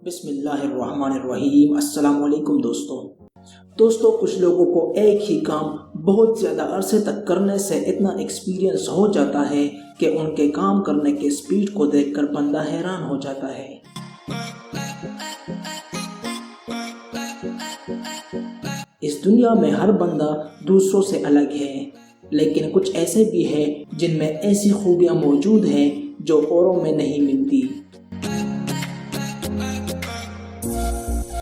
بسم اللہ الرحمن الرحیم۔ السلام علیکم دوستو کچھ لوگوں کو ایک ہی کام بہت زیادہ عرصے تک کرنے سے اتنا ایکسپیرینس ہو جاتا ہے کہ ان کے کام کرنے کے سپیڈ کو دیکھ کر بندہ حیران ہو جاتا ہے۔ اس دنیا میں ہر بندہ دوسروں سے الگ ہے، لیکن کچھ ایسے بھی ہیں جن میں ایسی خوبیاں موجود ہیں جو اوروں میں نہیں ملتی۔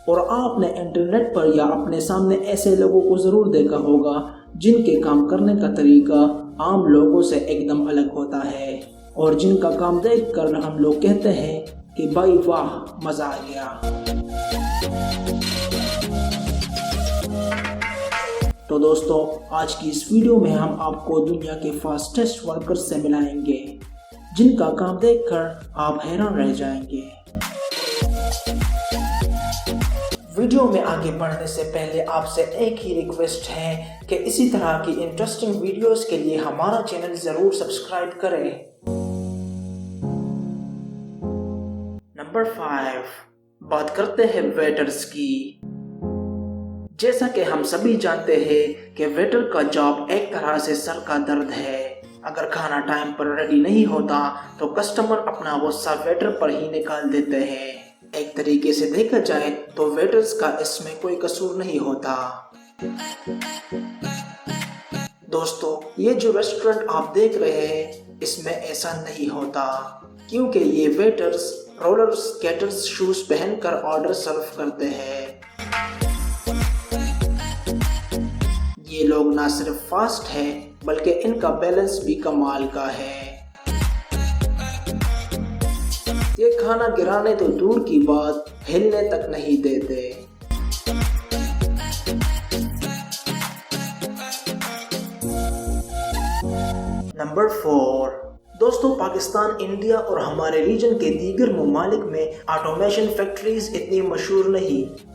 اور آپ نے انٹرنیٹ پر یا اپنے سامنے ایسے لوگوں کو ضرور دیکھا ہوگا جن کے کام کرنے کا طریقہ عام لوگوں سے ایک دم الگ ہوتا ہے، اور جن کا کام دیکھ کر ہم لوگ کہتے ہیں کہ بھائی واہ، مزہ آ گیا۔ تو دوستو، آج کی اس ویڈیو میں ہم آپ کو دنیا کے فاسٹسٹ ورکرز سے ملائیں گے جن کا کام دیکھ کر آپ حیران رہ جائیں گے۔ ویڈیو میں آگے بڑھنے سے پہلے آپ سے ایک ہی ریکویسٹ ہے کہ اسی طرح کی انٹرسٹنگ ویڈیوز کے لیے ہمارا چینل ضرور سبسکرائب کریں۔ نمبر 5، بات کرتے ہیں ویٹرز کی۔ جیسا کہ ہم سبھی جانتے ہیں کہ ویٹر کا جاب ایک طرح سے سر کا درد ہے۔ اگر کھانا ٹائم پر ریڈی نہیں ہوتا تو کسٹمر اپنا غصہ ویٹر پر ہی نکال دیتے ہیں۔ ایک طریقے سے دیکھا جائے تو ویٹرز کا اس میں کوئی قصور نہیں ہوتا۔ دوستو، یہ جو ریسٹورنٹ آپ دیکھ رہے ہیں اس میں ایسا نہیں ہوتا، کیونکہ یہ ویٹرز رولر سکیٹرز شوز پہن کر آرڈر سرو کرتے ہیں۔ یہ لوگ نہ صرف فاسٹ ہیں بلکہ ان کا بیلنس بھی کمال کا ہے۔ یہ کھانا گرانے تو دور کی بات، ہلنے تک نہیں دیتے۔ نمبر 4، دوستو، پاکستان، انڈیا اور ہمارے ریجن کے دیگر ممالک میں آٹومیشن فیکٹریز اتنی مشہور نہیں۔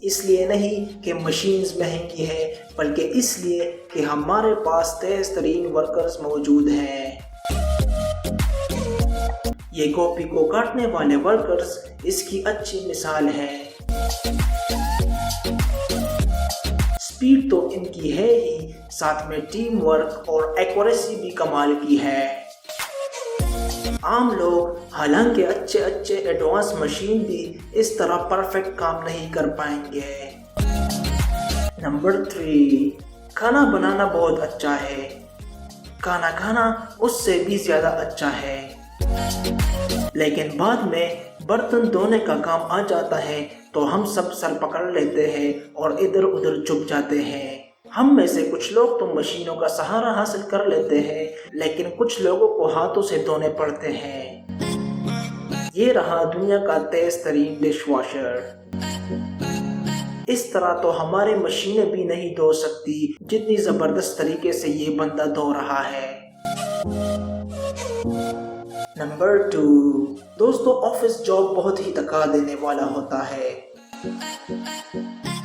اس لیے نہیں کہ مشینز مہنگی ہے، بلکہ اس لیے کہ ہمارے پاس تیز ترین ورکرز موجود ہیں۔ یہ کاپی کو کاٹنے والے ورکرز اس کی اچھی مثال ہیں۔ سپیڈ تو ان کی ہے ہی، ساتھ میں ٹیم ورک اور ایکوریسی بھی کمال کی ہے۔ عام لوگ حالانکہ اچھے ایڈوانس مشین بھی اس طرح پرفیکٹ کام نہیں کر پائیں گے۔ نمبر 3، کھانا بنانا بہت اچھا ہے، کھانا کھانا اس سے بھی زیادہ اچھا ہے۔ لیکن بعد میں برتن دھونے کا کام آ جاتا ہے تو ہم سب سر پکڑ لیتے ہیں اور ادھر ادھر چھپ جاتے ہیں۔ ہم میں سے کچھ لوگ تو مشینوں کا سہارا حاصل کر لیتے ہیں، لیکن کچھ لوگوں کو ہاتھوں سے دھونے پڑتے ہیں۔ یہ رہا دنیا کا تیز ترین ڈش واشر۔ اس طرح تو ہماری مشینیں بھی نہیں دھو سکتی جتنی زبردست طریقے سے یہ بندہ دھو رہا ہے۔ نمبر 2، دوستو، آفس جاب بہت ہی تھکا دینے والا ہوتا ہے۔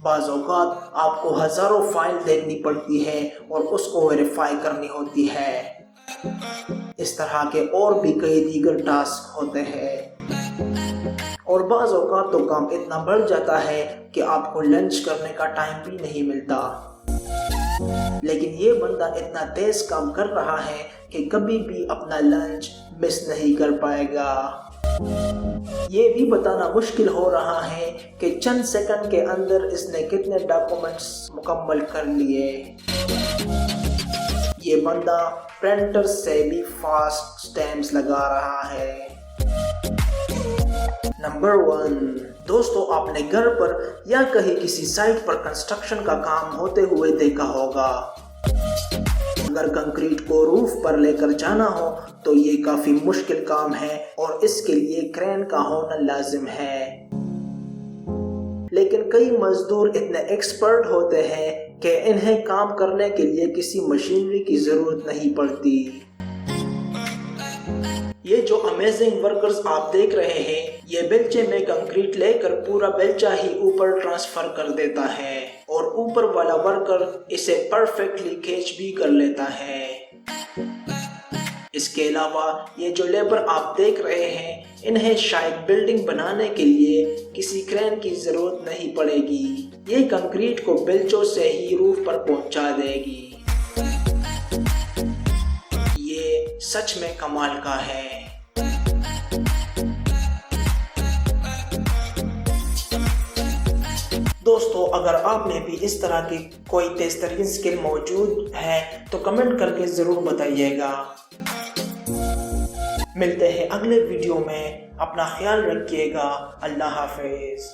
بعض اوقات آپ کو ہزاروں فائل دیکھنی پڑتی ہے اور اس کو ویریفائی کرنی ہوتی ہے۔ اس طرح کے اور بھی کئی دیگر ٹاسک ہوتے ہیں، اور بعض اوقات تو کام اتنا بڑھ جاتا ہے کہ آپ کو لنچ کرنے کا ٹائم بھی نہیں ملتا۔ لیکن یہ بندہ اتنا تیز کام کر رہا ہے کہ کبھی بھی اپنا لنچ مس نہیں کر پائے گا۔ یہ بھی بتانا مشکل ہو رہا ہے کہ چند سیکنڈ کے اندر اس نے کتنے ڈاکومنٹس مکمل کر لیے۔ یہ بندہ پرنٹر سے بھی فاسٹ سٹیمپس لگا رہا ہے۔ نمبر 1، دوستو، آپ نے گھر پر یا کہیں کسی سائٹ پر کنسٹرکشن کا کام ہوتے ہوئے دیکھا ہوگا۔ اگر کنکریٹ کو روف پر لے کر جانا ہو تو یہ کافی مشکل کام ہے اور اس کے لیے کرین کا ہونا لازم ہے۔ لیکن کئی مزدور اتنے ایکسپرٹ ہوتے ہیں کہ انہیں کام کرنے کے لیے کسی مشینری کی ضرورت نہیں پڑتی۔ یہ جو امیزنگ ورکرز آپ دیکھ رہے ہیں، یہ بیلچے میں کنکریٹ لے کر پورا بیلچہ ہی اوپر ٹرانسفر کر دیتا ہے، اور اوپر والا ورکر اسے پرفیکٹلی کیچ بھی کر لیتا ہے۔ اس کے علاوہ یہ جو لیبر آپ دیکھ رہے ہیں، انہیں شاید بلڈنگ بنانے کے لیے کسی کرین کی ضرورت نہیں پڑے گی، یہ کنکریٹ کو بیلچوں سے ہی روف پر پہنچا دے گی۔ یہ سچ میں کمال کا ہے۔ دوستو، اگر آپ نے بھی اس طرح کی کوئی تیز ترین سکل موجود ہے تو کمنٹ کر کے ضرور بتائیے گا۔ ملتے ہیں اگلے ویڈیو میں، اپنا خیال رکھیے گا، اللہ حافظ۔